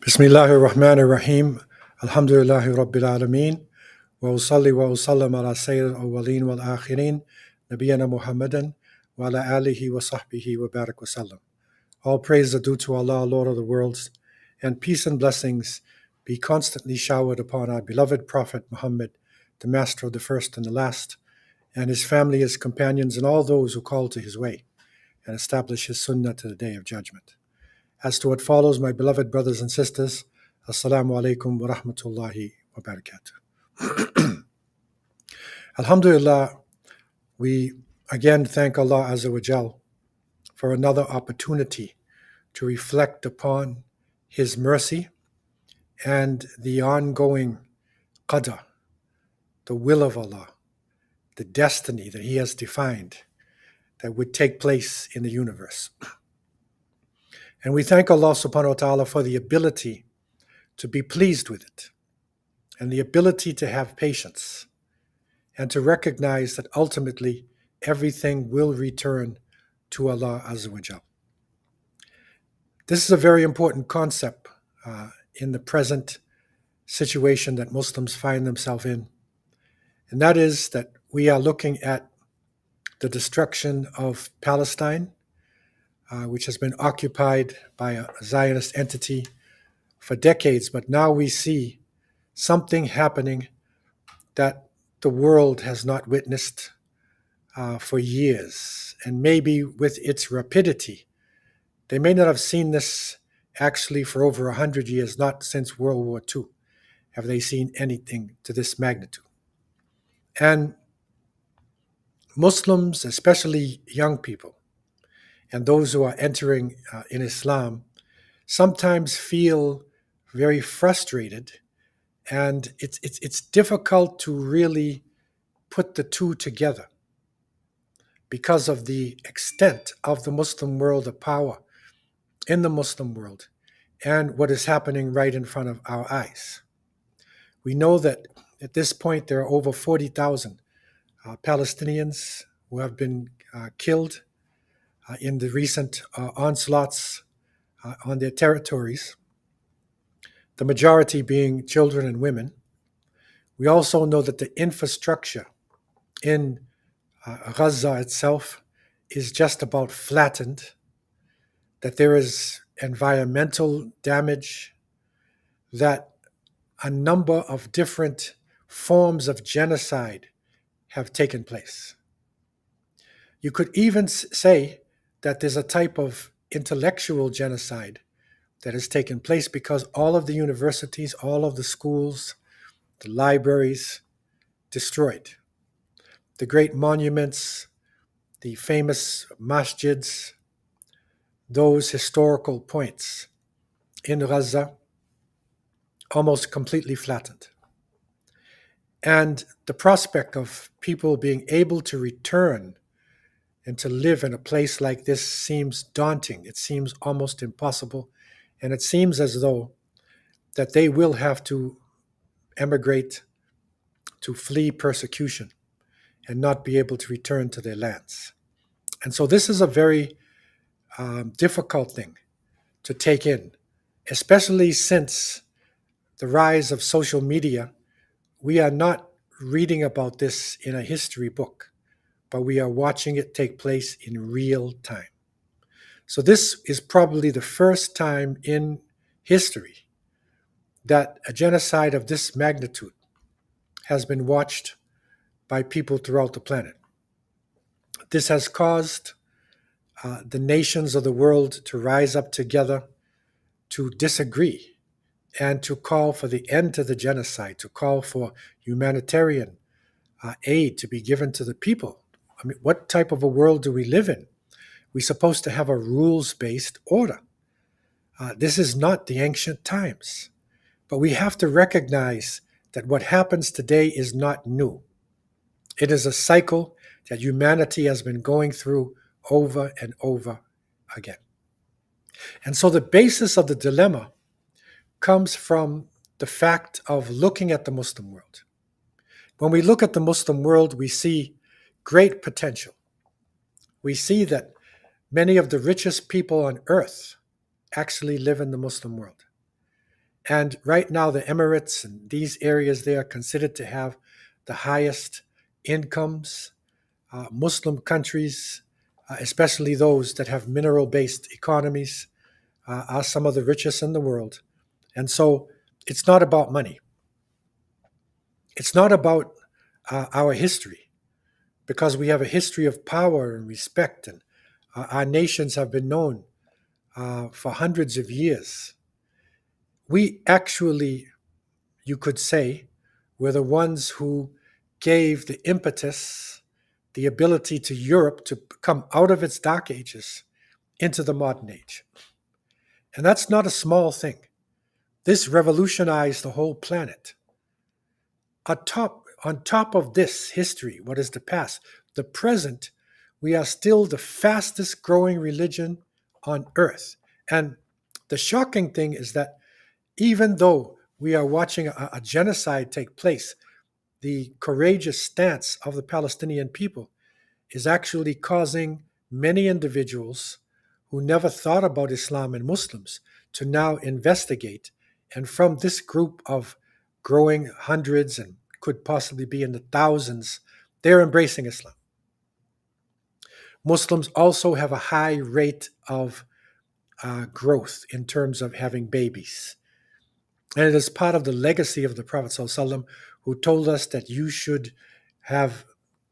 Bismillahir Rahmanir Rahim. Alhamdulillahi Rabbil Alameen. Wa usalli wa usallam ala Sayyid al-awwaleen wal akhirin. Nabiyyina Muhammadan wa ala alihi wa sahbihi wa barak wa sallam. All praise are due to Allah, Lord of the worlds, and peace and blessings be constantly showered upon our beloved Prophet Muhammad, the master of the first and the last, and his family, his companions, and all those who call to his way and establish his sunnah to the day of judgment. As to what follows, my beloved brothers and sisters, Assalamu alaikum wa rahmatullahi wa barakatuh. Alhamdulillah, we again thank Allah Azza wa Jal for another opportunity to reflect upon His mercy and the ongoing qadr, the will of Allah, the destiny that He has defined that would take place in the universe. And we thank Allah subhanahu wa ta'ala for the ability to be pleased with it and the ability to have patience and to recognize that ultimately everything will return to Allah Azza wa Jal. This is a very important concept in the present situation that Muslims find themselves in, and that is that we are looking at the destruction of Palestine, which has been occupied by a Zionist entity for decades, but now we see something happening that the world has not witnessed for years, and maybe with its rapidity. They may not have seen this actually for over 100 years, not since World War II have they seen anything to this magnitude. And Muslims, especially young people, and those who are entering in Islam, sometimes feel very frustrated, and it's difficult to really put the two together because of the extent of the Muslim world, the power in the Muslim world, and what is happening right in front of our eyes. We know that at this point there are over 40,000 Palestinians who have been killed in the recent onslaughts on their territories, the majority being children and women. We also know that the infrastructure in Gaza itself is just about flattened, that there is environmental damage, that a number of different forms of genocide have taken place. You could even say that there's a type of intellectual genocide that has taken place because all of the universities, all of the schools, the libraries destroyed. The great monuments, the famous masjids, those historical points in Gaza almost completely flattened. And the prospect of people being able to return and to live in a place like this seems daunting. It seems almost impossible. And it seems as though that they will have to emigrate, to flee persecution, and not be able to return to their lands. And so this is a very difficult thing to take in, especially since the rise of social media. We are not reading about this in a history book, but we are watching it take place in real time. So this is probably the first time in history that a genocide of this magnitude has been watched by people throughout the planet. This has caused the nations of the world to rise up together to disagree and to call for the end to the genocide, to call for humanitarian aid to be given to the people. I mean, what type of a world do we live in? We're supposed to have a rules-based order. This is not the ancient times. But we have to recognize that what happens today is not new. It is a cycle that humanity has been going through over and over again. And so the basis of the dilemma comes from the fact of looking at the Muslim world. When we look at the Muslim world, we see great potential. We see that many of the richest people on earth actually live in the Muslim world. And right now, the Emirates and these areas, they are considered to have the highest incomes. Muslim countries, especially those that have mineral-based economies, are some of the richest in the world. And so it's not about money. It's not about our history, because we have a history of power and respect, and our nations have been known for hundreds of years. We actually, you could say, were the ones who gave the impetus, the ability to Europe to come out of its dark ages into the modern age. And that's not a small thing. This revolutionized the whole planet. On top of this history, what is the past? The present, we are still the fastest growing religion on earth. And the shocking thing is that even though we are watching a genocide take place, the courageous stance of the Palestinian people is actually causing many individuals who never thought about Islam and Muslims to now investigate. And from this group of growing hundreds and could possibly be in the thousands, they're embracing Islam. Muslims also have a high rate of growth in terms of having babies. And it is part of the legacy of the Prophet ﷺ, who told us that you should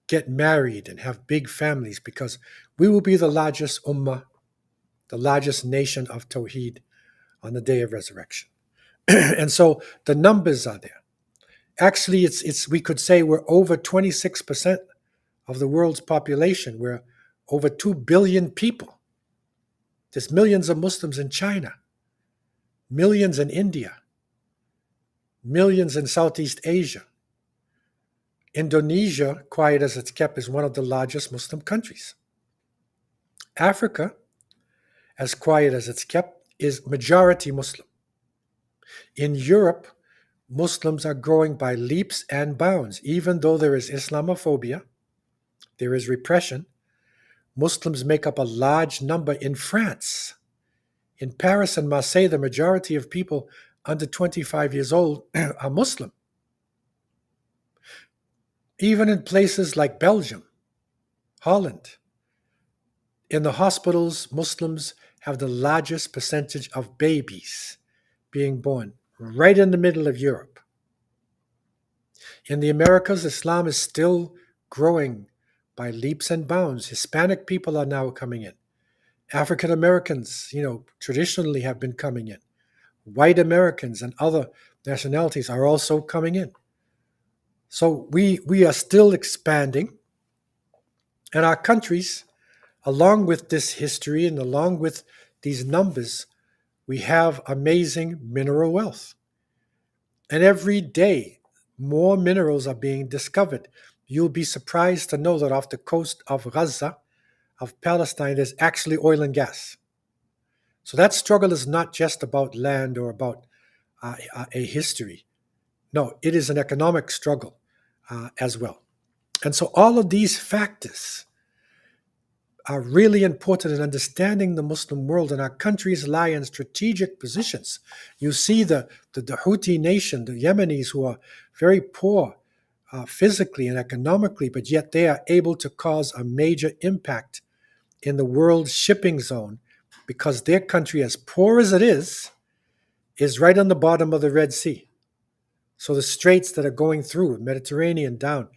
get married and have big families, because we will be the largest ummah, the largest nation of Tawheed on the day of resurrection. And so the numbers are there. Actually, it's we could say we're over 26% of the world's population. We're over 2 billion people. There's millions of Muslims in China, millions in India, millions in Southeast Asia. Indonesia, quiet as it's kept, is one of the largest Muslim countries. Africa, as quiet as it's kept, is majority Muslim. In Europe, Muslims are growing by leaps and bounds. Even though there is Islamophobia, there is repression, Muslims make up a large number in France. In Paris and Marseille, the majority of people under 25 years old are Muslim. Even in places like Belgium, Holland, in the hospitals, Muslims have the largest percentage of babies being born, right in the middle of Europe. In the Americas, Islam is still growing by leaps and bounds. Hispanic people are now coming in. African Americans, traditionally have been coming in. White Americans and other nationalities are also coming in. So we are still expanding. And our countries, along with this history and along with these numbers, we have amazing mineral wealth. And every day, more minerals are being discovered. You'll be surprised to know that off the coast of Gaza, of Palestine, there's actually oil and gas. So that struggle is not just about land or about a history. No, it is an economic struggle as well. And so all of these factors are really important in understanding the Muslim world, and our countries lie in strategic positions. You see the Houthi nation, the Yemenis, who are very poor physically and economically, but yet they are able to cause a major impact in the world shipping zone, because their country, as poor as it is right on the bottom of the Red Sea. So the straits that are going through Mediterranean down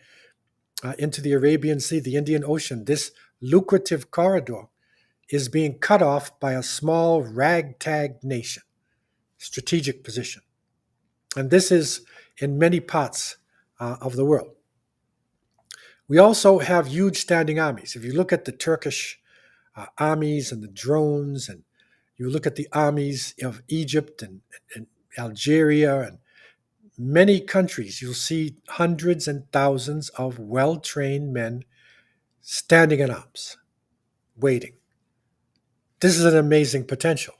into the Arabian Sea, the Indian Ocean, this lucrative corridor is being cut off by a small ragtag nation, strategic position. And this is in many parts of the world. We also have huge standing armies. If you look at the Turkish armies and the drones, and you look at the armies of Egypt and Algeria and many countries, you'll see hundreds and thousands of well-trained men standing in arms, waiting. This is an amazing potential.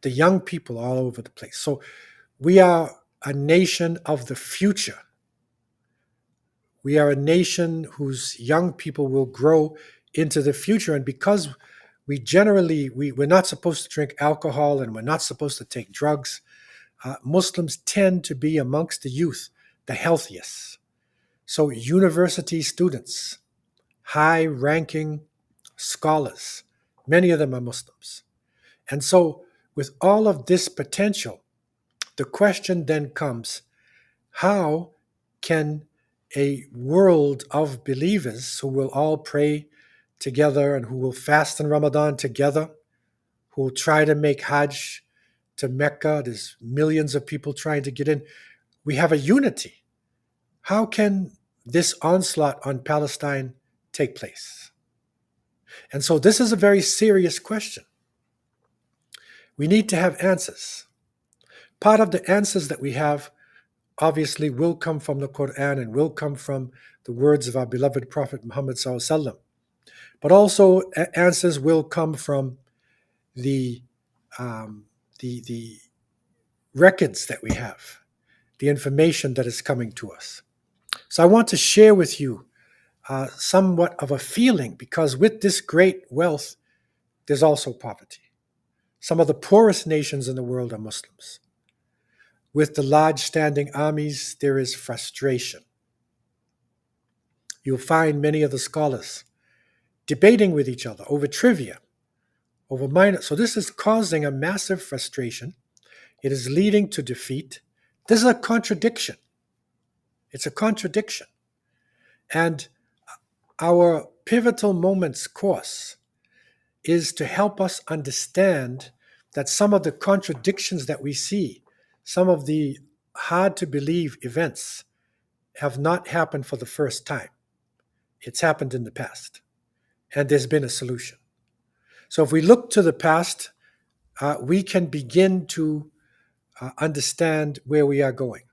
The young people all over the place. So we are a nation of the future. We are a nation whose young people will grow into the future. And because we're not supposed to drink alcohol and we're not supposed to take drugs. Muslims tend to be amongst the youth the healthiest. So university students, high-ranking scholars, many of them are Muslims. And so with all of this potential, the question then comes, how can a world of believers who will all pray together and who will fast in Ramadan together, who will try to make Hajj to Mecca, there's millions of people trying to get in, we have a unity. How can this onslaught on Palestine take place? And so this is a very serious question. We need to have answers. Part of the answers that we have obviously will come from the Quran and will come from the words of our beloved Prophet Muhammad SAW. But also answers will come from the records that we have, the information that is coming to us. So I want to share with you somewhat of a feeling, because with this great wealth, there's also poverty. Some of the poorest nations in the world are Muslims. With the large standing armies, there is frustration. You'll find many of the scholars debating with each other over trivia, over minor. So this is causing a massive frustration. It is leading to defeat. This is a contradiction. It's a contradiction. And our pivotal moments course is to help us understand that some of the contradictions that we see, some of the hard to believe events have not happened for the first time. It's happened in the past, and there's been a solution. So if we look to the past, we can begin to understand where we are going.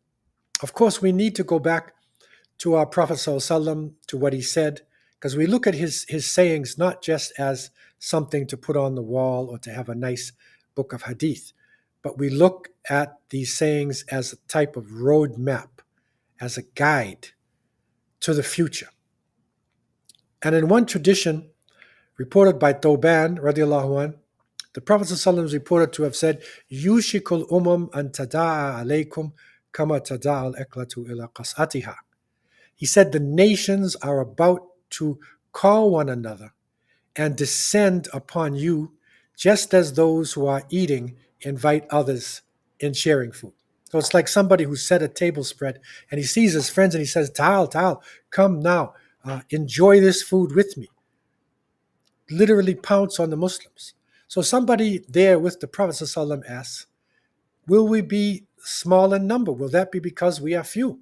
Of course, we need to go back to our Prophet ﷺ, to what he said, because we look at his sayings not just as something to put on the wall or to have a nice book of hadith, but we look at these sayings as a type of roadmap, as a guide to the future. And in one tradition, reported by Tawban, radiallahu anh, the Prophet ﷺ is reported to have said, Yushikul umam an tada'a alaykum kama tada'a al-iqlatu ila qas'atiha. He said the nations are about to call one another and descend upon you, just as those who are eating invite others in sharing food. So it's like somebody who set a table spread and he sees his friends and he says, Ta'al, come now, enjoy this food with me. Literally pounce on the Muslims. So somebody there with the Prophet ﷺ asks, will we be small in number? Will that be because we are few?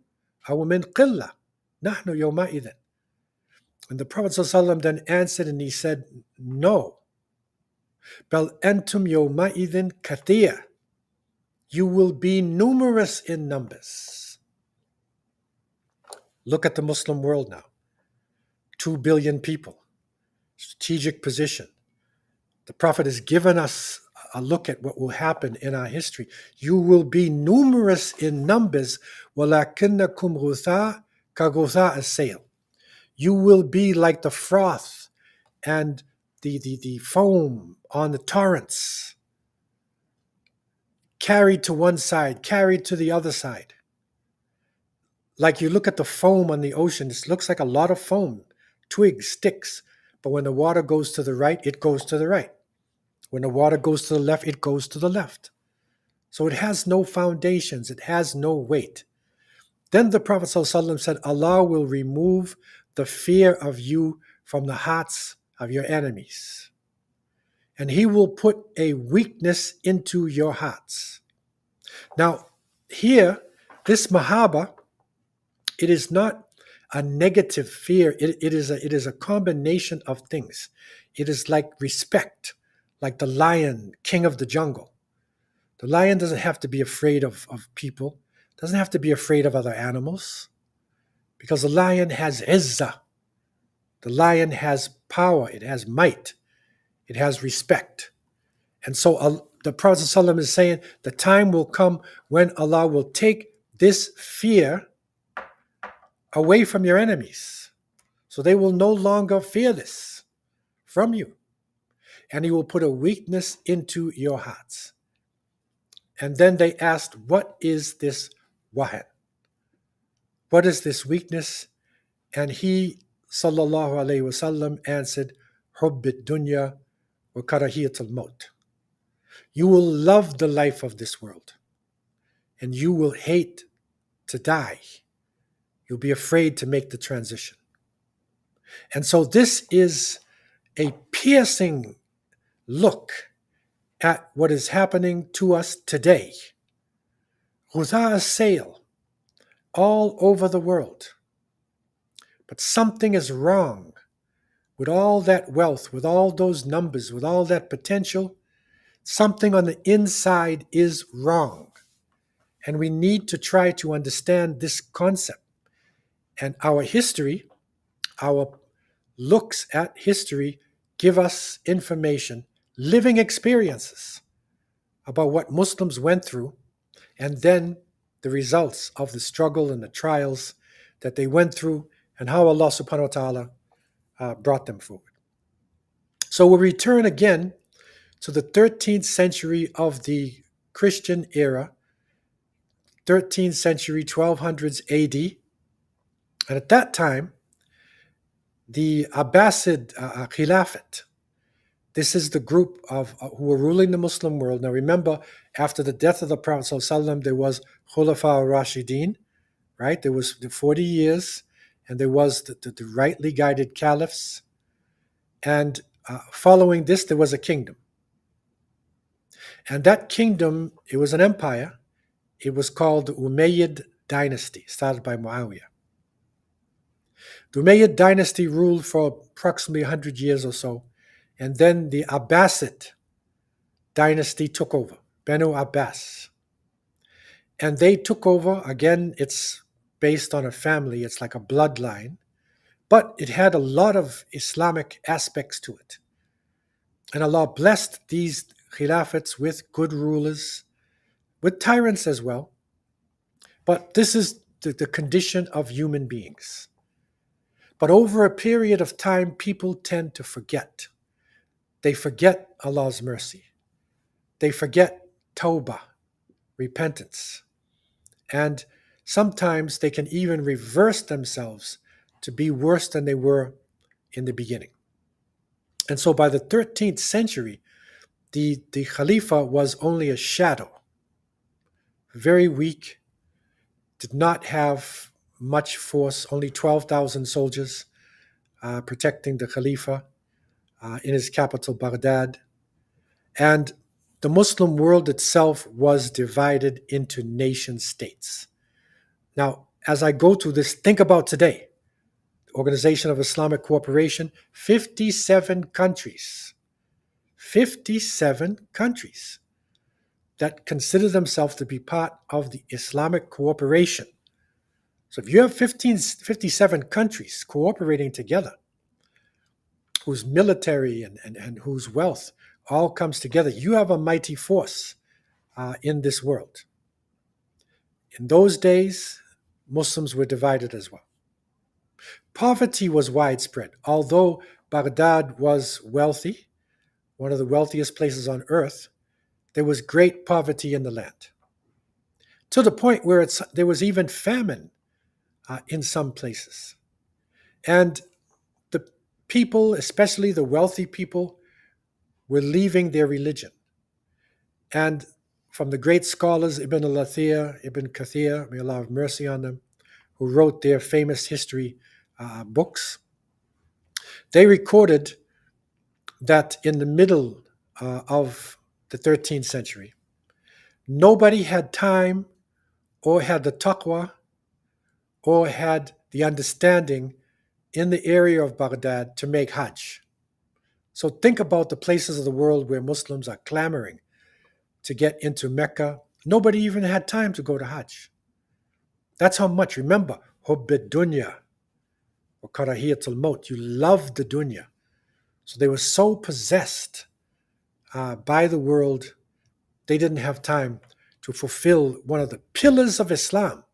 أَوْ مِنْ قِلَّةٍ نَحْنُ يَوْمَئِذٍ. And the Prophet ﷺ then answered and he said, no. بَلْ أَنْتُمْ يَوْمَئِذٍ كَثِيرٌ. You will be numerous in numbers. Look at the Muslim world now. 2 billion people. Strategic position. The Prophet has given us a look at what will happen in our history. You will be numerous in numbers. وَلَكِنَّكُمْ غُثَاء كَغُثَاءِ السَّيْلِ. You will be like the froth and the foam on the torrents, carried to one side, carried to the other side. Like you look at the foam on the ocean, it looks like a lot of foam, twigs, sticks, but when the water goes to the right, it goes to the right. When the water goes to the left, it goes to the left. So it has no foundations, it has no weight. Then the Prophet ﷺ said, Allah will remove the fear of you from the hearts of your enemies. And he will put a weakness into your hearts. Now, here, this mahaba, it is not a negative fear. It is a combination of things. It is like respect, like the lion, king of the jungle. The lion doesn't have to be afraid of people, doesn't have to be afraid of other animals, because the lion has izzah. The lion has power, it has might, it has respect. And so the Prophet ﷺ is saying the time will come when Allah will take this fear away from your enemies. So they will no longer fear this from you. and he will put a weakness into your hearts. And then they asked, what is this wahan? What is this weakness? And he, sallallahu alayhi wasallam, answered, Hubbid dunya wa karahiyatul maut. You will love the life of this world, and you will hate to die. You'll be afraid to make the transition. And so this is a piercing look at what is happening to us today. Ghuzā sail all over the world. But something is wrong with all that wealth, with all those numbers, with all that potential. Something on the inside is wrong. And we need to try to understand this concept. And our history, our looks at history, give us information, living experiences about what Muslims went through, and then the results of the struggle and the trials that they went through, and how Allah subhanahu wa ta'ala brought them forward. So we'll return again to the 13th century of the Christian era, 13th century, 1200s AD. And at that time, the Abbasid Khilafat, this is the group of who were ruling the Muslim world. Now remember, after the death of the Prophet ﷺ, there was Khulafa al-Rashidin, right? There was the 40 years, and there was the rightly guided caliphs. And following this, there was a kingdom. And that kingdom, it was an empire. It was called the Umayyad dynasty, started by Muawiyah. The Umayyad dynasty ruled for approximately 100 years or so. And then the Abbasid dynasty took over, Banu Abbas. And they took over, again, it's based on a family, it's like a bloodline, but it had a lot of Islamic aspects to it. And Allah blessed these khilafats with good rulers, with tyrants as well. But this is the condition of human beings. But over a period of time, people tend to forget. They forget Allah's mercy. They forget tawbah, repentance. And sometimes they can even reverse themselves to be worse than they were in the beginning. And so by the 13th century, the Khalifa was only a shadow, very weak, did not have much force, only 12,000 soldiers protecting the Khalifa in his capital, Baghdad. And the Muslim world itself was divided into nation states. Now, as I go through this, think about today. The Organization of Islamic Cooperation, 57 countries. 57 countries that consider themselves to be part of the Islamic cooperation. So if you have 57 countries cooperating together, whose military and whose wealth all comes together, you have a mighty force in this world. In those days, Muslims were divided as well. Poverty was widespread. Although Baghdad was wealthy, one of the wealthiest places on earth, there was great poverty in the land, to the point where there was even famine in some places. And the people, especially the wealthy people, were leaving their religion. And from the great scholars, Ibn al-Athir, Ibn Kathir, may Allah have mercy on them, who wrote their famous history books, they recorded that in the middle of the 13th century, nobody had time or had the taqwa or had the understanding in the area of Baghdad to make Hajj. So think about the places of the world where Muslims are clamoring to get into Mecca. Nobody even had time to go to Hajj. That's how much. Remember, Hubbid dunya wa karahiyatul maut. You love the dunya. So they were so possessed by the world, they didn't have time to fulfill one of the pillars of Islam,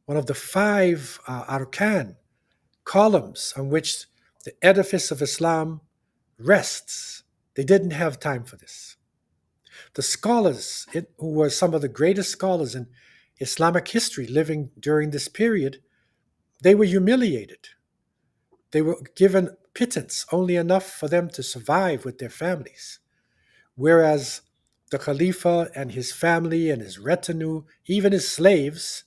one of the 5 arkan, columns on which the edifice of Islam rests. They didn't have time for this. The scholars, who were some of the greatest scholars in Islamic history living during this period, they were humiliated. They were given pittance, only enough for them to survive with their families. Whereas the Khalifa and his family and his retinue, even his slaves,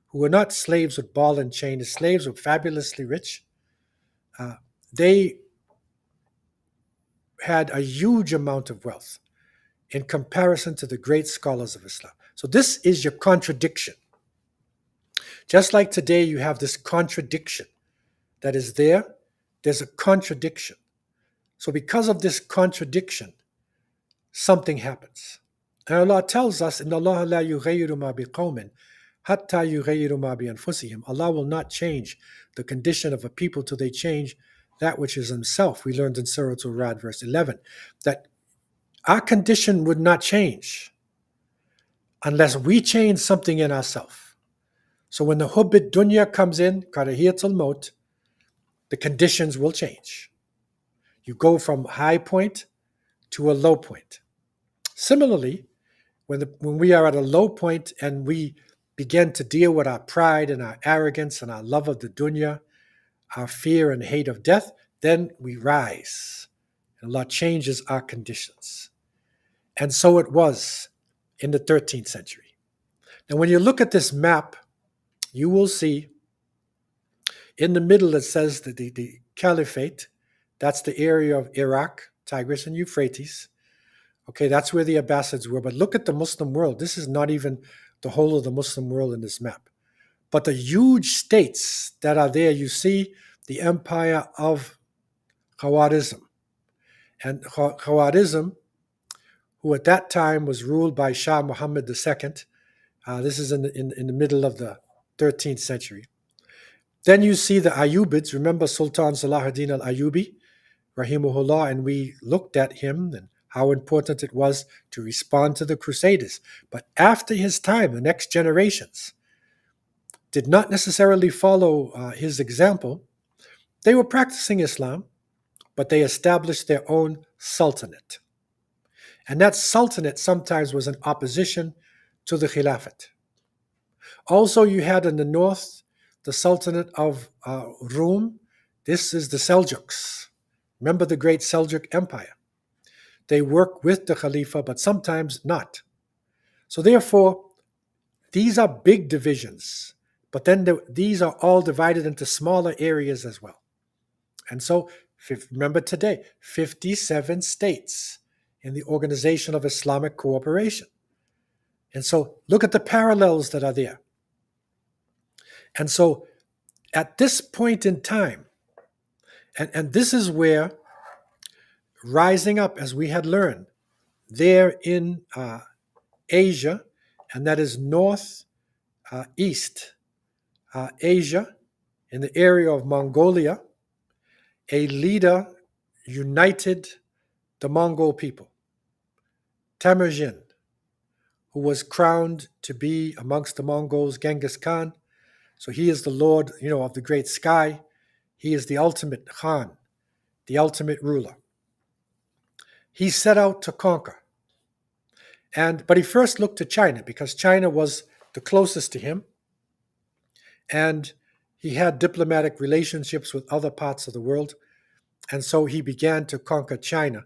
who were not slaves with ball and chain, his slaves were fabulously rich, they had a huge amount of wealth in comparison to the great scholars of Islam. So this is your contradiction. Just like today you have this contradiction that is there, there's a contradiction. So because of this contradiction, something happens. And Allah tells us, "Inna Allah la yughayyiru ma biqawmin hatta yughayyiru ma bi anfusihim." Allah will not change the condition of a people till they change that which is Himself. We learned in Surah Al-Ra'd, verse 11, that our condition would not change unless we change something in ourselves. So when the hubbit dunya comes in, karahiyatul maut, the conditions will change. You go from high point to a low point. Similarly, when we are at a low point and we begin to deal with our pride and our arrogance and our love of the dunya, our fear and hate of death, then we rise. And Allah changes our conditions. And so it was in the 13th century. And when you look at this map, you will see in the middle it says that the caliphate, that's the area of Iraq, Tigris and Euphrates. Okay, that's where the Abbasids were. But look at the Muslim world. This is not even the whole of the Muslim world in this map. But the huge states that are there, you see the empire of Khawarizm. And Khawarizm, who at that time was ruled by Shah Muhammad II, this is in the middle of the 13th century. Then you see the Ayyubids. Remember Sultan Salahuddin al-Ayyubi, rahimahullah, and we looked at him and how important it was to respond to the Crusaders. But after his time, the next generations did not necessarily follow his example. They were practicing Islam, but they established their own sultanate. And that sultanate sometimes was in opposition to the Khilafat. Also, you had in the north the Sultanate of Rum. This is the Seljuks. Remember the great Seljuk Empire. They work with the Khalifa, but sometimes not. So therefore, these are big divisions, but then these are all divided into smaller areas as well. And so, remember today, 57 states in the Organization of Islamic Cooperation. And so look at the parallels that are there. And so at this point in time, and this is where rising up, as we had learned, there in Asia, and that is north east Asia, in the area of Mongolia, a leader united the Mongol people, Temujin, who was crowned to be amongst the Mongols Genghis Khan. So he is the Lord, of the great sky. He is the ultimate Khan, the ultimate ruler. He set out to conquer. But he first looked to China because China was the closest to him. And he had diplomatic relationships with other parts of the world. And so he began to conquer China.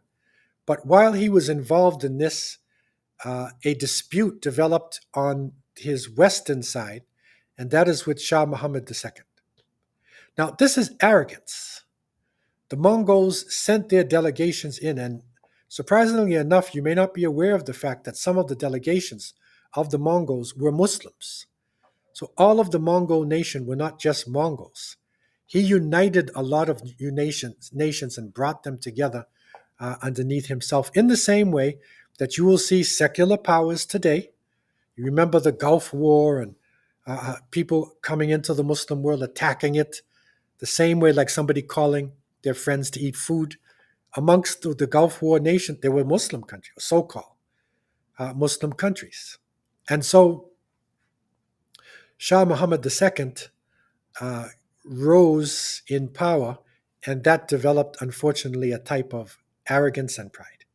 But while he was involved in this, a dispute developed on his western side, and that is with Shah Muhammad II. Now, this is arrogance. The Mongols sent their delegations in, and surprisingly enough, you may not be aware of the fact that some of the delegations of the Mongols were Muslims. So all of the Mongol nation were not just Mongols. He united a lot of nations and brought them together underneath himself in the same way that you will see secular powers today. You remember the Gulf War and people coming into the Muslim world, attacking it, the same way like somebody calling their friends to eat food. Amongst the Gulf War nation, there were Muslim countries, so-called Muslim countries. And so Shah Muhammad II rose in power, and that developed, unfortunately, a type of arrogance and pride.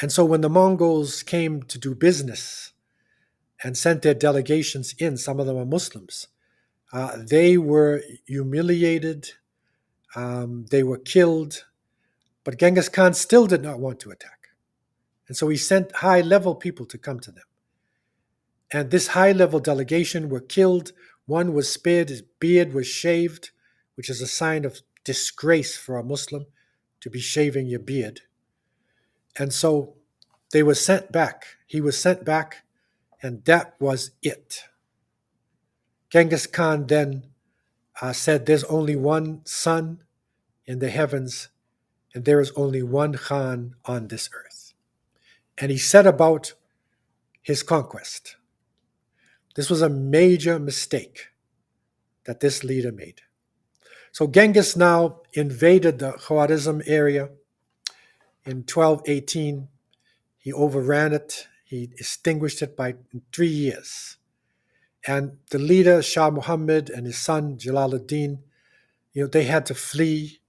And so when the Mongols came to do business and sent their delegations in, some of them are Muslims, they were humiliated, they were killed, but Genghis Khan still did not want to attack. And so he sent high-level people to come to them. And this high-level delegation were killed. One was spared, his beard was shaved, which is a sign of disgrace for a Muslim to be shaving your beard. And so they were sent back. He was sent back, and that was it. Genghis Khan then said, there's only one sun in the heavens, and there is only one Khan on this earth. And he set about his conquest. This was a major mistake that this leader made. So Genghis now invaded the Khwarizm area in 1218. He overran it. He extinguished it by 3 years. And the leader, Shah Muhammad, and his son, Jalaluddin, they had to flee.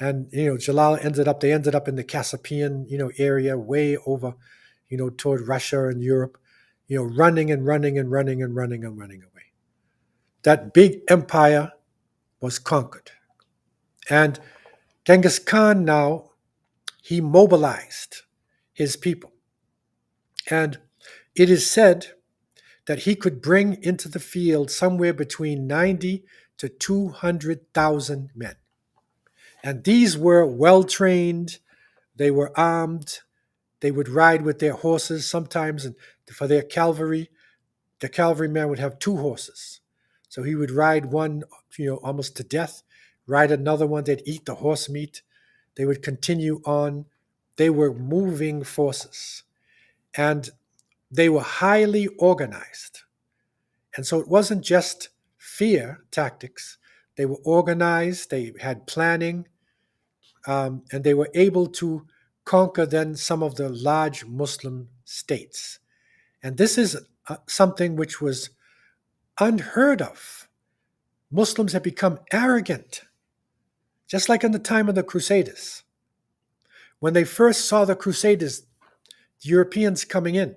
And, they ended up in the Caspian, area way over, toward Russia and Europe, running and running and running and running and running away. That big empire was conquered. And Genghis Khan now, he mobilized his people. And it is said that he could bring into the field somewhere between 90 to 200,000 men. And these were well-trained, they were armed, they would ride with their horses sometimes, and for their cavalry, the cavalryman would have 2 horses. So he would ride one, almost to death, ride another one, they'd eat the horse meat, they would continue on. They were moving forces, and they were highly organized. And so it wasn't just fear tactics. They were organized, they had planning, and they were able to conquer then some of the large Muslim states. And this is something which was unheard of. Muslims had become arrogant, just like in the time of the Crusaders. When they first saw the Crusaders, the Europeans coming in,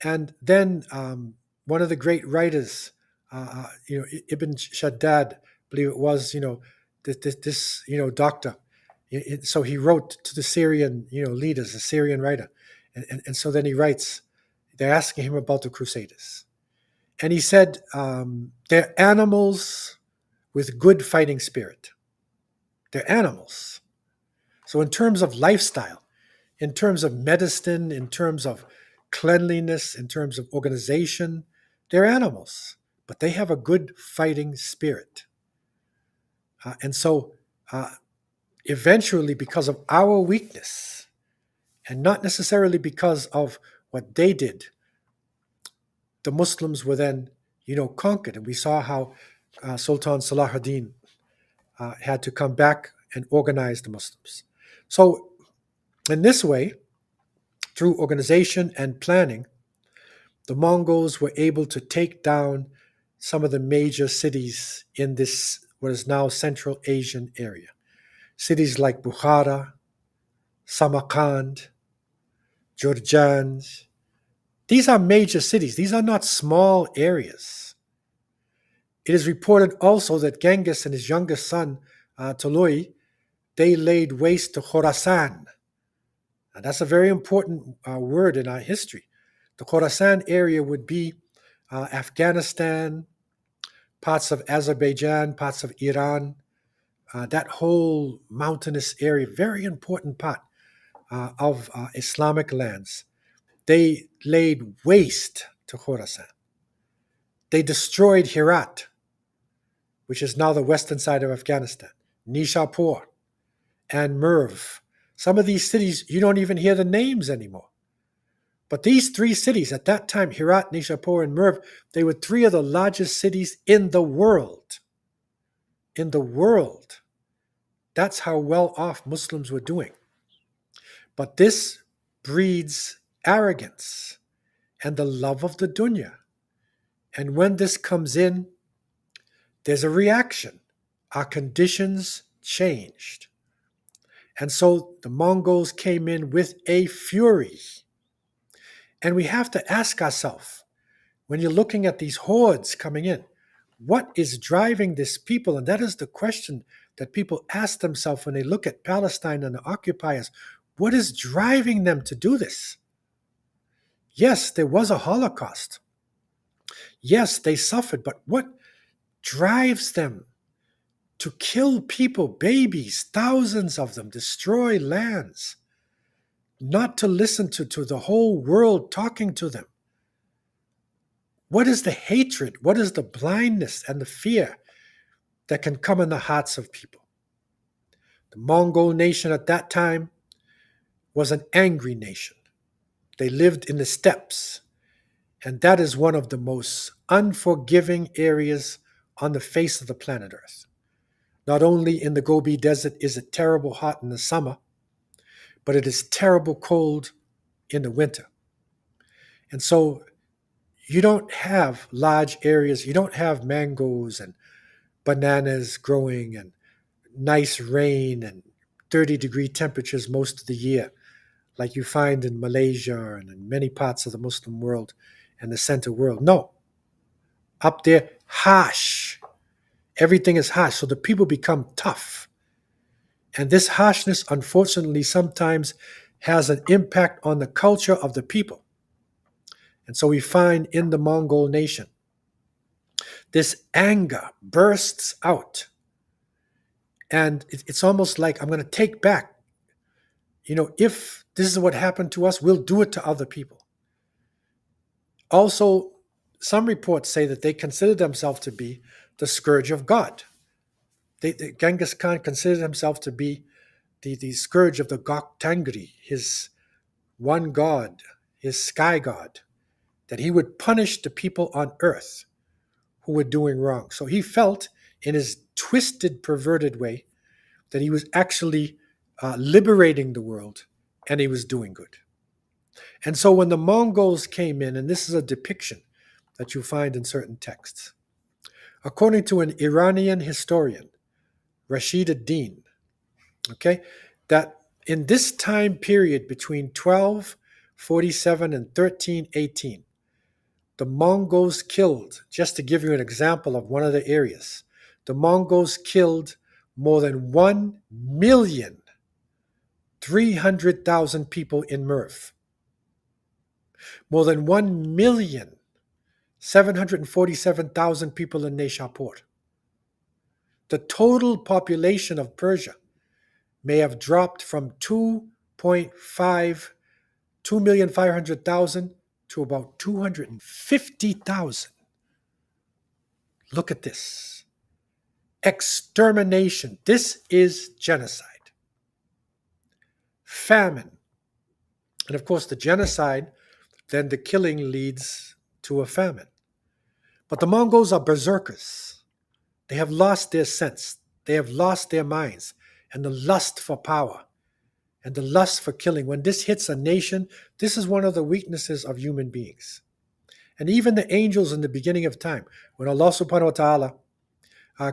and then one of the great writers, Ibn Shaddad, I believe it was, this doctor. So he wrote to the Syrian, leaders, a Syrian writer. And so then he writes, they're asking him about the Crusaders. And he said, they're animals with good fighting spirit. They're animals. So in terms of lifestyle, in terms of medicine, in terms of cleanliness, in terms of organization, they're animals, but they have a good fighting spirit. And so eventually, because of our weakness, and not necessarily because of what they did, the Muslims were then, conquered. And we saw how Sultan Salahuddin had to come back and organize the Muslims. So in this way, through organization and planning, the Mongols were able to take down some of the major cities in this, what is now Central Asian area. Cities like Bukhara, Samarkand, Jurjan. These are major cities. These are not small areas. It is reported also that Genghis and his youngest son, Tolui, they laid waste to Khorasan. And that's a very important word in our history. The Khorasan area would be Afghanistan, parts of Azerbaijan, parts of Iran, that whole mountainous area, very important part of Islamic lands. They laid waste to Khorasan. They destroyed Herat, which is now the western side of Afghanistan, Nishapur, and Merv. Some of these cities, you don't even hear the names anymore. But these 3 cities, at that time, Herat, Nishapur, and Merv, they were 3 of the largest cities in the world. In the world. That's how well off Muslims were doing. But this breeds arrogance and the love of the dunya. And when this comes in, there's a reaction. Our conditions changed. And so the Mongols came in with a fury. And we have to ask ourselves, when you're looking at these hordes coming in, what is driving this people? And that is the question that people ask themselves when they look at Palestine and the occupiers. What is driving them to do this? Yes, there was a Holocaust. Yes, they suffered, but what drives them to kill people, babies, thousands of them, destroy lands, not to listen to the whole world talking to them? What is the hatred? What is the blindness and the fear that can come in the hearts of people? The Mongol nation at that time was an angry nation. They lived in the steppes, and that is one of the most unforgiving areas on the face of the planet Earth. Not only in the Gobi Desert is it terrible hot in the summer, but it is terrible cold in the winter. And so you don't have large areas, you don't have mangoes and bananas growing and nice rain and 30-degree temperatures most of the year, like you find in Malaysia and in many parts of the Muslim world and the center world. No. Up there, harsh. Everything is harsh. So the people become tough. And this harshness, unfortunately, sometimes has an impact on the culture of the people. And so we find in the Mongol nation, this anger bursts out. And it's almost like, I'm going to take back. If this is what happened to us, we'll do it to other people. Also, some reports say that they consider themselves to be the scourge of God. Genghis Khan considered himself to be the scourge of the Gok Tengri, his one god, his sky god, that he would punish the people on earth who were doing wrong. So he felt, in his twisted, perverted way, that he was actually liberating the world and he was doing good. And so when the Mongols came in, and this is a depiction that you find in certain texts, according to an Iranian historian, Rashid ad-Din, that in this time period between 1247 and 1318, the Mongols killed, just to give you an example of one of the areas, the Mongols killed more than 1,300,000 people in Merv, more than 1,747,000 people in Nishapur. The total population of Persia may have dropped from 2,500,000 to about 250,000. Look at this. Extermination. This is genocide. Famine. And of course, the genocide, then the killing leads to a famine. But the Mongols are berserkers. They have lost their sense. They have lost their minds and the lust for power and the lust for killing. When this hits a nation, this is one of the weaknesses of human beings. And even the angels in the beginning of time, when Allah subhanahu wa ta'ala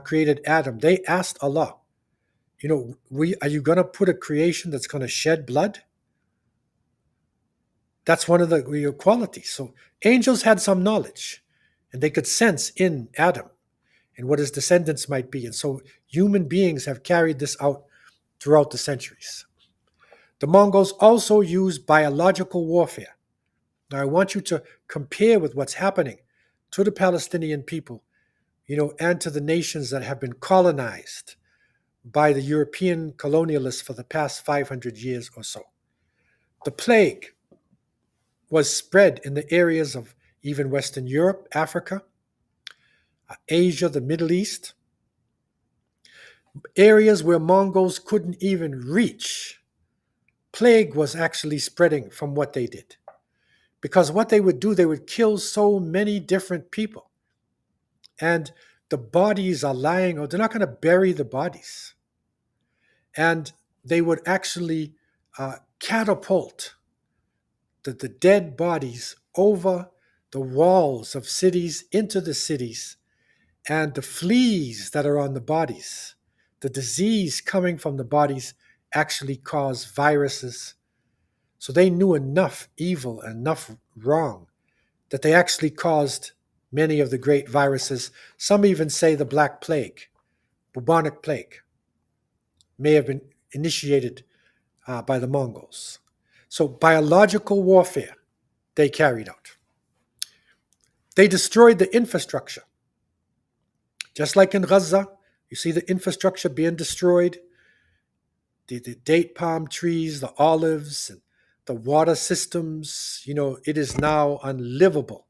created Adam, they asked Allah, are you going to put a creation that's going to shed blood? That's one of the qualities. So angels had some knowledge, and they could sense in Adam and what his descendants might be. And so human beings have carried this out throughout the centuries. The Mongols also use biological warfare. Now, I want you to compare with what's happening to the Palestinian people, and to the nations that have been colonized by the European colonialists for the past 500 years or so. The plague was spread in the areas of even Western Europe, Africa, Asia, the Middle East, areas where Mongols couldn't even reach. Plague was actually spreading from what they did. Because what they would do, they would kill so many different people. And the bodies are lying, or they're not going to bury the bodies. And they would actually catapult the dead bodies over the walls of cities into the cities, and the fleas that are on the bodies, the disease coming from the bodies, actually cause viruses. So they knew enough evil and enough wrong that they actually caused many of the great viruses. Some even say the Black Plague, bubonic plague, may have been initiated by the Mongols. So biological warfare they carried out. They destroyed the infrastructure. Just like in Gaza, you see the infrastructure being destroyed, the date palm trees, the olives, and the water systems. It is now unlivable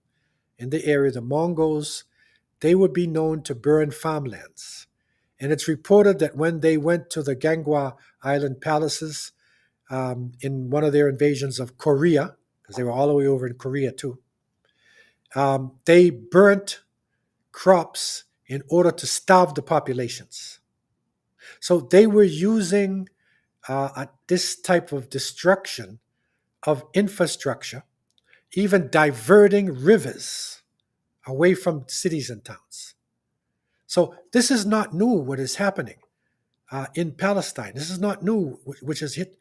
in the area. The Mongols, they would be known to burn farmlands. And it's reported that when they went to the Gangwa Island palaces in one of their invasions of Korea, because they were all the way over in Korea too, they burnt crops in order to starve the populations. So they were using this type of destruction of infrastructure, even diverting rivers away from cities and towns. So this is not new, what is happening in Palestine. This is not new, which has hit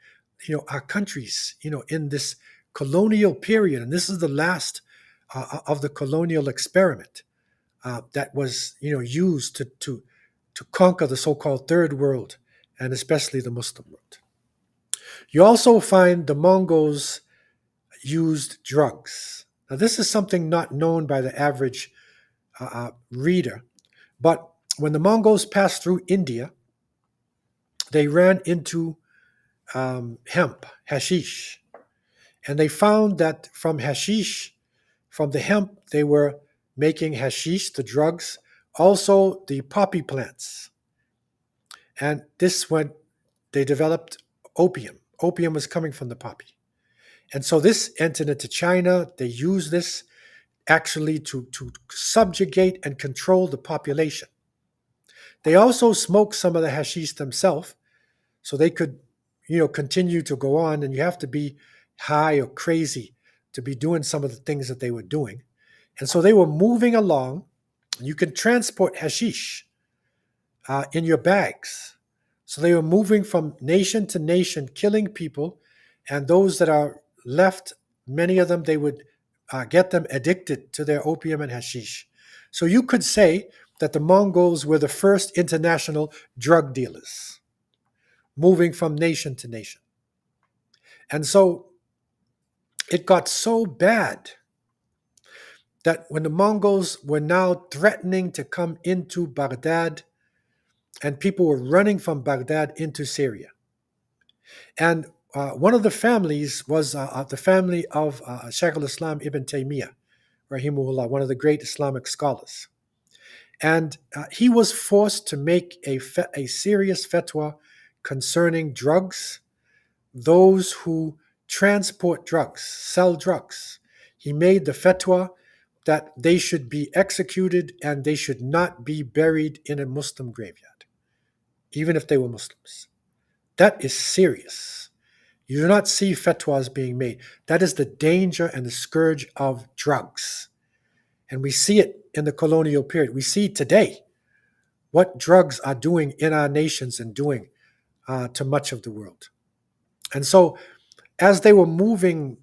our countries in this colonial period. And this is the last of the colonial experiment that was used to conquer the so-called third world, and especially the Muslim world. You also find the Mongols used drugs. Now, this is something not known by the average reader, but when the Mongols passed through India, they ran into hemp, hashish, and they found that from hashish, from the hemp, they were making hashish, the drugs, also the poppy plants. And they developed opium. Opium was coming from the poppy. And so this entered into China. They used this actually to subjugate and control the population. They also smoked some of the hashish themselves, so they could, continue to go on. And you have to be high or crazy to be doing some of the things that they were doing. And so they were moving along. You can transport hashish in your bags. So they were moving from nation to nation, killing people. And those that are left, many of them, they would get them addicted to their opium and hashish. So you could say that the Mongols were the first international drug dealers, moving from nation to nation. And so it got so bad that when the Mongols were now threatening to come into Baghdad, and people were running from Baghdad into Syria. And one of the families was the family of Shaykh al-Islam Ibn Taymiyyah, rahimahullah, one of the great Islamic scholars. And he was forced to make a serious fatwa concerning drugs, those who transport drugs, sell drugs. He made the fatwa that they should be executed and they should not be buried in a Muslim graveyard, even if they were Muslims. That is serious. You do not see fatwas being made. That is the danger and the scourge of drugs. And we see it in the colonial period. We see today what drugs are doing in our nations and doing to much of the world. And so as they were moving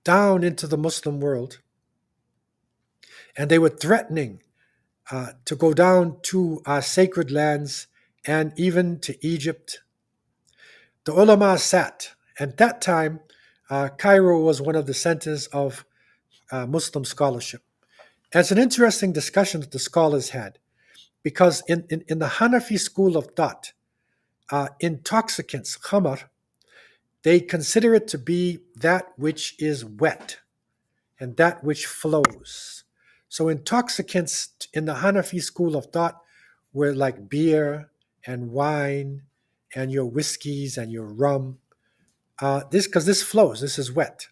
down into the Muslim world, and they were threatening to go down to our sacred lands and even to Egypt, the ulama sat. At that time, Cairo was one of the centers of Muslim scholarship. And it's an interesting discussion that the scholars had, because in the Hanafi school of thought, intoxicants, khamar, they consider it to be that which is wet and that which flows. So intoxicants in the Hanafi school of thought were like beer and wine and your whiskeys and your rum. Because this flows, this is wet.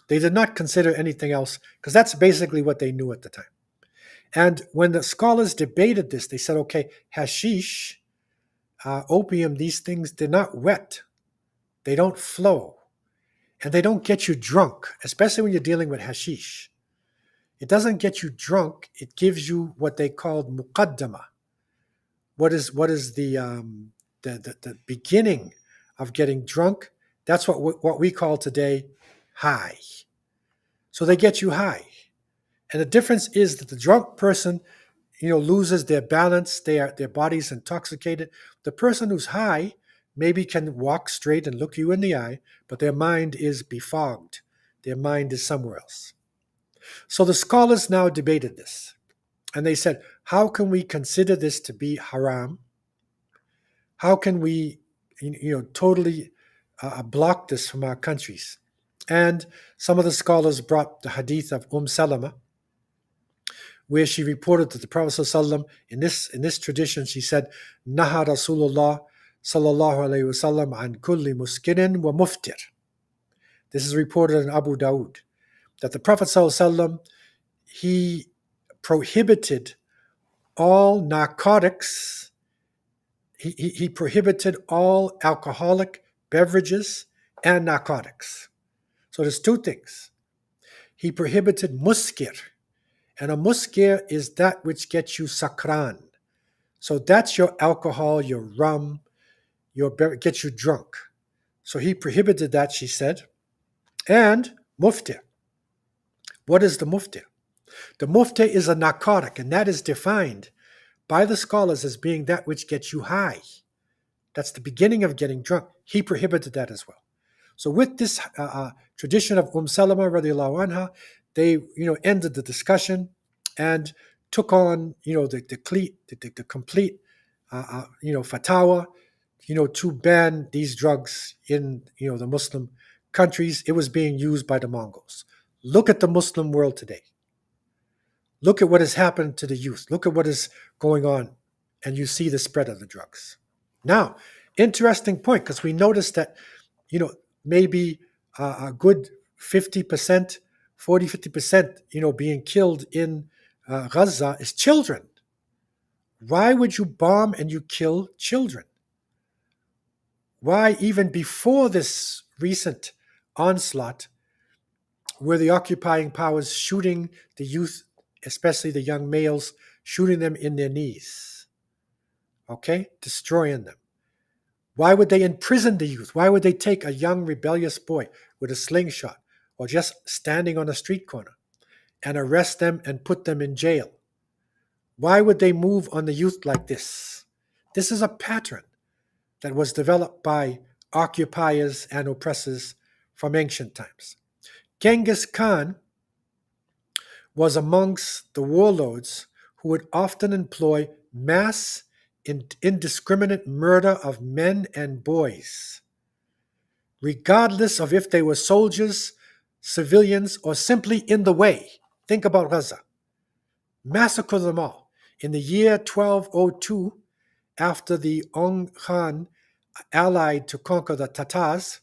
They did not consider anything else, because that's basically what they knew at the time. And when the scholars debated this, they said, okay, hashish, opium, these things, they're not wet. They don't flow. And they don't get you drunk, especially when you're dealing with hashish. It doesn't get you drunk. It gives you what they called muqaddama. What is the beginning of getting drunk. That's what we call today high. So they get you high. And the difference is that the drunk person, loses their balance. Their body's intoxicated. The person who's high maybe can walk straight and look you in the eye, but their mind is befogged. Their mind is somewhere else. So the scholars now debated this. And they said, how can we consider this to be haram? How can we, totally block this from our countries? And some of the scholars brought the hadith of Salama, where she reported that the Prophet ﷺ, in this tradition, she said, Naha Rasulullah sallallahu alayhi wasallam an kulli muskirin wa muftir. This is reported in Abu Dawood, that the Prophet ﷺ, he prohibited all narcotics. He prohibited all alcoholic beverages and narcotics. So there's two things. He prohibited muskir, and a muskir is that which gets you sakran. So that's your alcohol, your rum, gets you drunk. So he prohibited that, she said. And muftir. What is the muftir? The muftir is a narcotic, and that is defined by the scholars as being that which gets you high. That's the beginning of getting drunk. He prohibited that as well. So with this tradition of Salama radiallahu anha, they ended the discussion and took on the complete fatwa to ban these drugs in the Muslim countries. It was being used by the Mongols. Look at the Muslim world today. Look at what has happened to the youth. Look at what is going on, and you see the spread of the drugs. Now, interesting point, because we noticed that, maybe a good 50%, 40, 50%, being killed in Gaza is children. Why would you bomb and you kill children? Why, even before this recent onslaught, were the occupying powers shooting the youth, especially the young males, shooting them in their knees? Okay? Destroying them. Why would they imprison the youth? Why would they take a young rebellious boy with a slingshot or just standing on a street corner and arrest them and put them in jail? Why would they move on the youth like this? This is a pattern that was developed by occupiers and oppressors from ancient times. Genghis Khan was amongst the warlords who would often employ mass indiscriminate murder of men and boys, regardless of if they were soldiers, civilians, or simply in the way. Think about Gaza. Massacre them all. In the year 1202, after the Ong Khan allied to conquer the Tatars,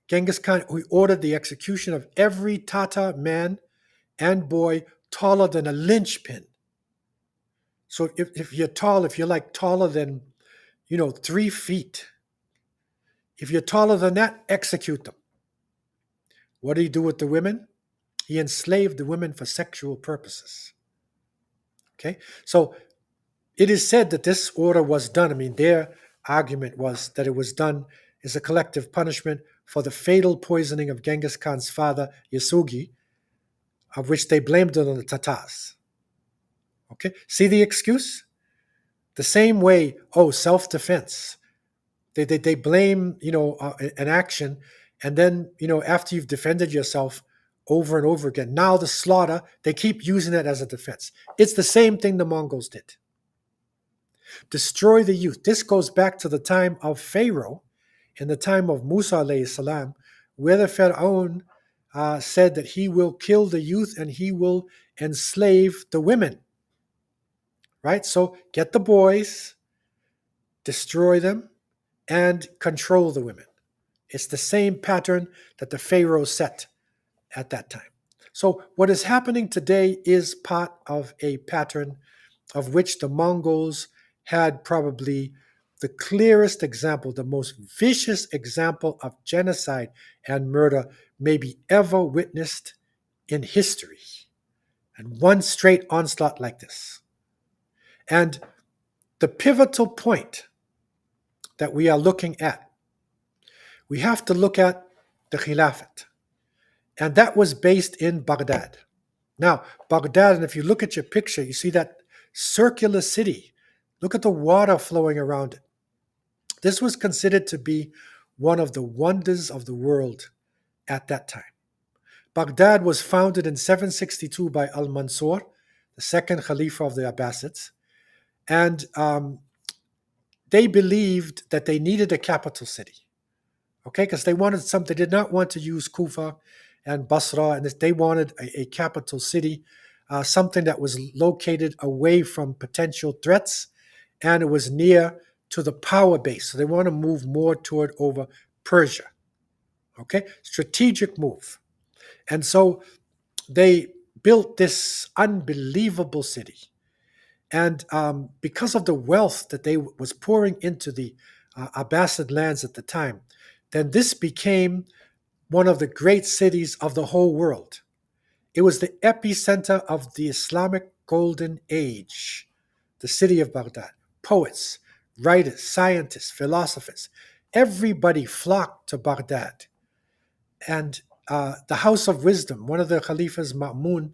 Genghis Khan ordered the execution of every Tatar man and boy taller than a linchpin. So if you're tall, if you're like taller than, 3 feet, if you're taller than that, execute them. What did he do with the women? He enslaved the women for sexual purposes. Okay, so it is said that this order was done. I mean, their argument was that it was done as a collective punishment for the fatal poisoning of Genghis Khan's father, Yasugi, of which they blamed it on the Tatars. Okay, see the excuse? The same way, self-defense. They blame, an action, and then, after you've defended yourself over and over again, now the slaughter, they keep using it as a defense. It's the same thing the Mongols did. Destroy the youth. This goes back to the time of Pharaoh, in the time of Musa alayhi salam, where the Pharaoh said that he will kill the youth and he will enslave the women. Right? So get the boys, destroy them, and control the women. It's the same pattern that the Pharaoh set at that time. So what is happening today is part of a pattern of which the Mongols had probably the clearest example, the most vicious example of genocide and murder maybe ever witnessed in history. And one straight onslaught like this. And the pivotal point that we are looking at we have to look at the Khilafat. And that was based in Baghdad. Now, Baghdad, and if you look at your picture, you see that circular city. Look at the water flowing around it. This was considered to be one of the wonders of the world at that time. Baghdad was founded in 762 by Al-Mansur, the second Khalifa of the Abbasids, and they believed that they needed a capital city, okay, because they wanted something. They did not want to use Kufa and Basra, and they wanted a capital city, something that was located away from potential threats, and it was near to the power base. So they want to move more toward over Persia, okay, strategic move. And so they built this unbelievable city. And because of the wealth that they was pouring into the Abbasid lands at the time, then this became one of the great cities of the whole world. It was the epicenter of the Islamic Golden Age, the city of Baghdad. Poets, writers, scientists, philosophers, everybody flocked to Baghdad. And the House of Wisdom, one of the Khalifas, Ma'mun,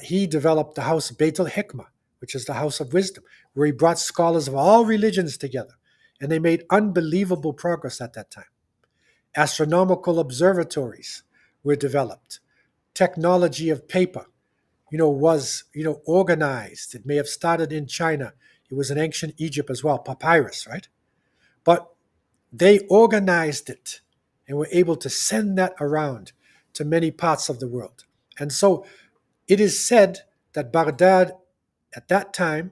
he developed the house Beit al-Hikmah, which is the House of Wisdom, where he brought scholars of all religions together. And they made unbelievable progress at that time. Astronomical observatories were developed. Technology of paper, was, organized. It may have started in China. It was in ancient Egypt as well, papyrus, right? But they organized it and were able to send that around to many parts of the world. And so it is said that Baghdad at that time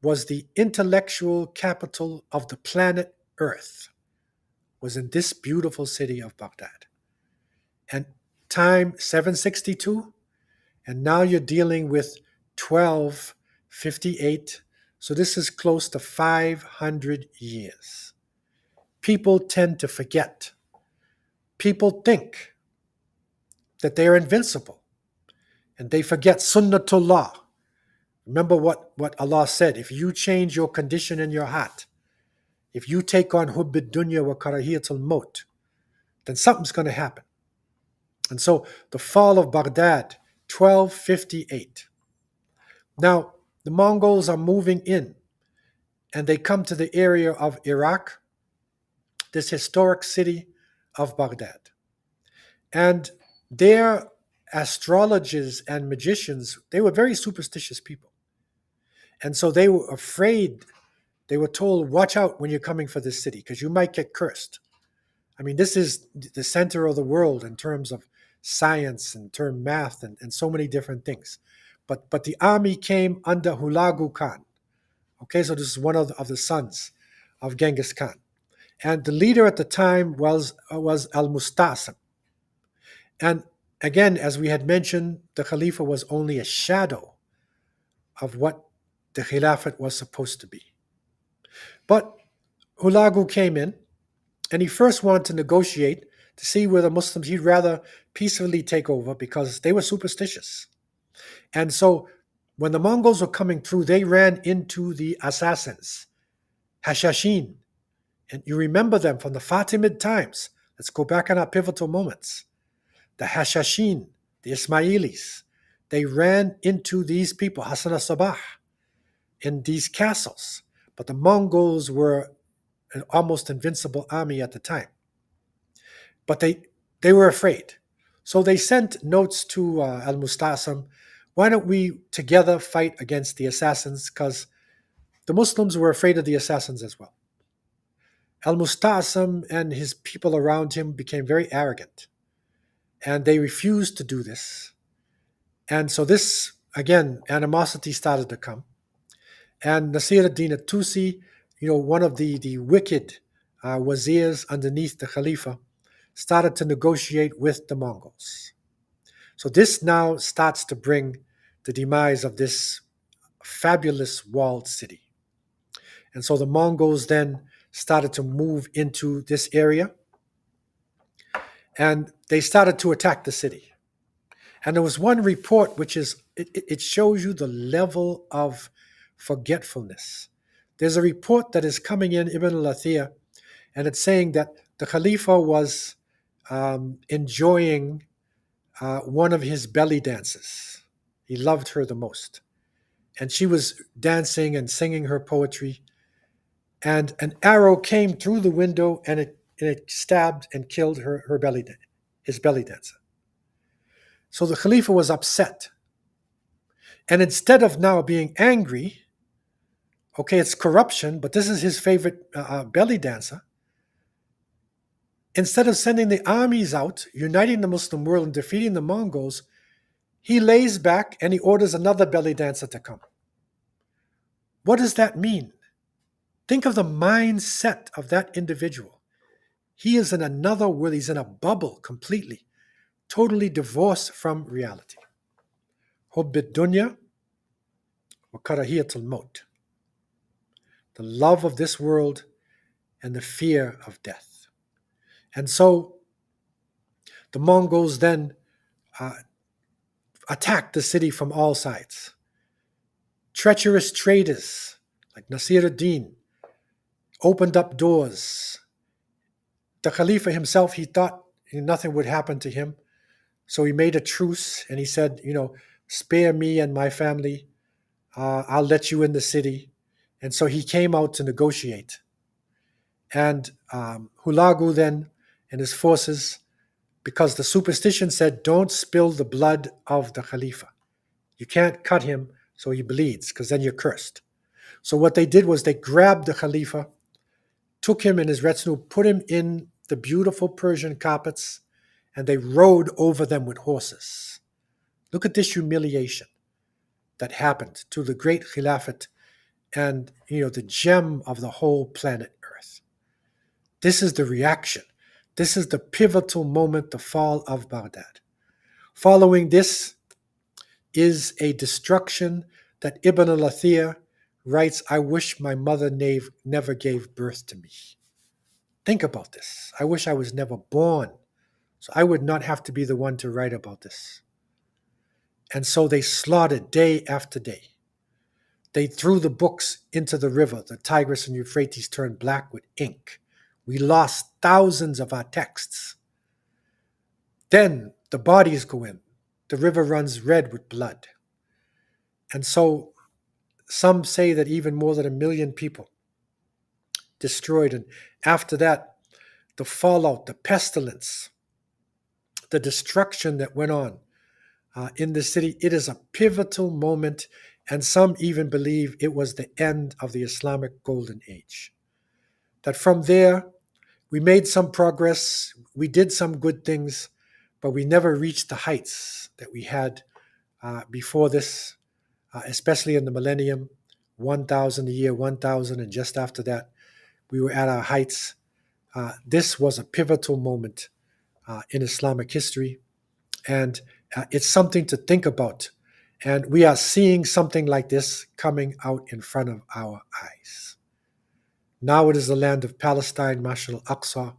was the intellectual capital of the planet Earth, was in this beautiful city of Baghdad. And time 762, and now you're dealing with 1258. So this is close to 500 years. People tend to forget. People think that they are invincible, and they forget Sunnatullah. Remember what Allah said: if you change your condition in your heart, if you take on hubbid dunya wa karahiyatul maut, then something's going to happen. And so the fall of Baghdad, 1258. Now, the Mongols are moving in, and they come to the area of Iraq, this historic city of Baghdad. And their astrologers and magicians, they were very superstitious people. And so they were afraid. They were told, watch out when you're coming for this city, because you might get cursed. I mean, this is the center of the world in terms of science and term math and so many different things. But the army came under Hulagu Khan. Okay, so this is one of the sons of Genghis Khan. And the leader at the time was al-Mustasam. And again, as we had mentioned, the Khalifa was only a shadow of what the Khilafat was supposed to be. But Hulagu came in, and he first wanted to negotiate to see where the Muslims, he'd rather peacefully take over because they were superstitious. And so when the Mongols were coming through, they ran into the assassins, Hashashin. And you remember them from the Fatimid times. Let's go back on our pivotal moments. The Hashashin, the Ismailis, they ran into these people, Hassan al-Sabah, in these castles. But the Mongols were an almost invincible army at the time. But they were afraid. So they sent notes to al-Mustasam, why don't we together fight against the assassins? Because the Muslims were afraid of the assassins as well. Al-Mustasam and his people around him became very arrogant, and they refused to do this. And so this, again, animosity started to come. And Nasir ad-Din at-Tusi, one of the wicked wazirs underneath the Khalifa, started to negotiate with the Mongols. So this now starts to bring the demise of this fabulous walled city. And so the Mongols then started to move into this area, and they started to attack the city. And there was one report which is, it shows you the level of forgetfulness. There's a report that is coming in, Ibn al-Athir, and it's saying that the Khalifa was enjoying one of his belly dances. He loved her the most. And she was dancing and singing her poetry. And an arrow came through the window and it stabbed and killed his belly dancer. So the Khalifa was upset. And instead of now being angry, okay, it's corruption, but this is his favorite belly dancer. Instead of sending the armies out, uniting the Muslim world and defeating the Mongols, he lays back and he orders another belly dancer to come. What does that mean? Think of the mindset of that individual. He is in another world. He's in a bubble completely, totally divorced from reality. Hubb ad-dunya wa karahiyatul maut. The love of this world and the fear of death. And so the Mongols then attacked the city from all sides. Treacherous traders like Nasir ad-Din opened up doors. The Khalifa himself, he thought nothing would happen to him. So he made a truce and he said, spare me and my family. I'll let you in the city. And so he came out to negotiate. And Hulagu then and his forces, because the superstition said, don't spill the blood of the Khalifa. You can't cut him so he bleeds, because then you're cursed. So what they did was they grabbed the Khalifa, took him in his retinue, put him in the beautiful Persian carpets, and they rode over them with horses. Look at this humiliation that happened to the great Khilafat and the gem of the whole planet Earth. This is the reaction. This is the pivotal moment, the fall of Baghdad. Following this is a destruction that Ibn al-Athir writes, I wish my mother never gave birth to me. Think about this. I wish I was never born, so I would not have to be the one to write about this. And so they slaughtered day after day. They threw the books into the river. The Tigris and Euphrates turned black with ink. We lost thousands of our texts. Then the bodies go in. The river runs red with blood. And so some say that even more than 1 million people destroyed. And after that, the fallout, the pestilence, the destruction that went on in the city, it is a pivotal moment. And some even believe it was the end of the Islamic Golden Age. That from there, we made some progress, we did some good things, but we never reached the heights that we had before this, especially in the millennium, 1000, the year 1000, and just after that, we were at our heights. This was a pivotal moment in Islamic history, and it's something to think about. And we are seeing something like this coming out in front of our eyes. Now it is the land of Palestine, Masjid al-Aqsa,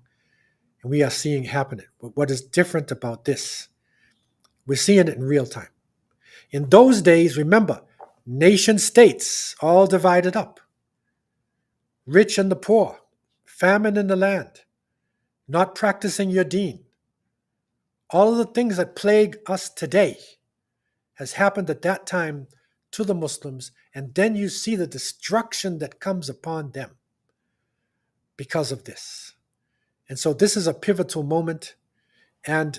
and we are seeing happening. But what is different about this, we're seeing it in real time. In those days, remember, nation states all divided up. Rich and the poor, famine in the land, not practicing your deen. All of the things that plague us today has happened at that time to the Muslims, and then you see the destruction that comes upon them because of this. And so this is a pivotal moment, and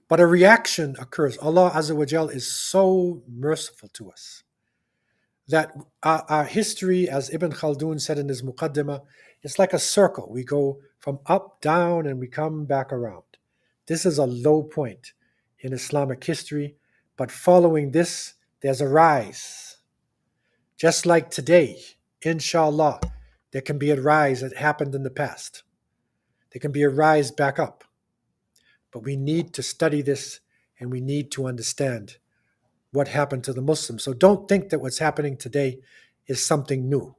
but a reaction occurs. Allah Azza wa Jal is so merciful to us that our history, as Ibn Khaldun said in his Muqaddimah, it's like a circle. We go from up, down, and we come back around. This is a low point in Islamic history, but following this, there's a rise. Just like today, inshallah, there can be a rise that happened in the past. There can be a rise back up. But we need to study this, and we need to understand what happened to the Muslims. So don't think that what's happening today is something new.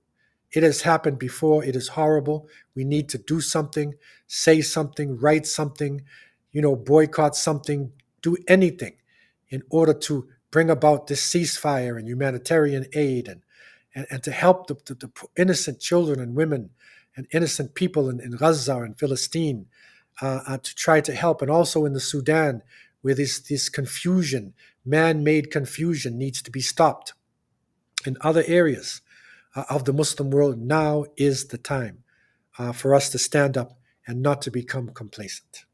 It has happened before. It is horrible. We need to do something, say something, write something, boycott something, do anything in order to bring about this ceasefire and humanitarian aid and to help the innocent children and women and innocent people in Gaza and Philistine to try to help, and also in the Sudan, where this confusion, man-made confusion, needs to be stopped. In other areas of the Muslim world, now is the time for us to stand up and not to become complacent.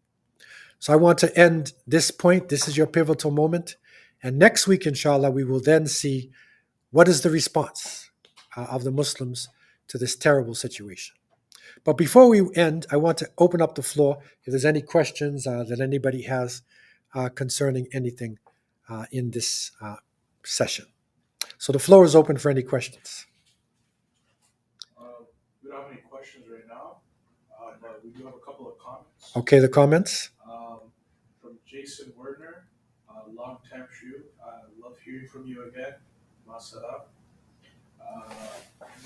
So I want to end this point. This is your pivotal moment. And next week, inshallah, we will then see what is the response of the Muslims to this terrible situation. But before we end, I want to open up the floor if there's any questions that anybody has concerning anything in this session. So the floor is open for any questions. We don't have any questions right now, but we do have a couple of comments. Okay, the comments. From Jason Werner, long time shoe. Love hearing from you again. Masalam.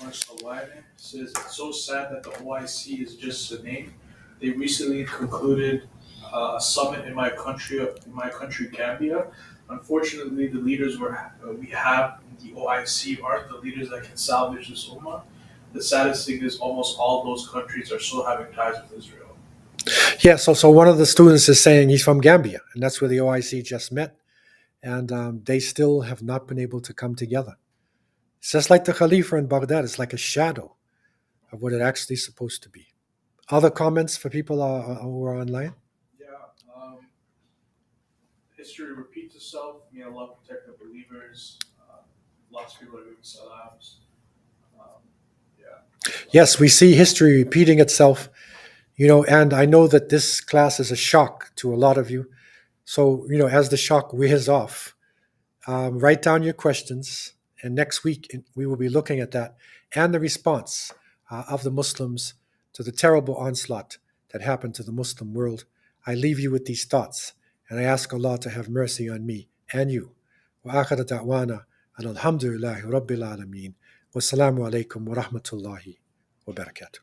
Marcel Wyman says, it's so sad that the OIC is just a name. They recently concluded a summit in my country, Gambia. Unfortunately, the leaders we have in the OIC aren't the leaders that can salvage this ummah. The saddest thing is almost all those countries are still having ties with Israel. Yeah, so one of the students is saying he's from Gambia, and that's where the OIC just met, and they still have not been able to come together. It's just like the Khalifa in Baghdad. It's like a shadow of what it actually is supposed to be. Other comments for people who are online? Yeah. History repeats itself. May Allah protect the believers. Lots of people are doing salams. Yes, we see history repeating itself, and I know that this class is a shock to a lot of you. So, as the shock wears off, write down your questions, and next week we will be looking at that and the response of the Muslims to the terrible onslaught that happened to the Muslim world. I leave you with these thoughts, and I ask Allah to have mercy on me and you. Wa akhir da'wana alhamdulillahi rabbil alameen. Wassalamu alaikum wa rahmatullahi wa barakatuh.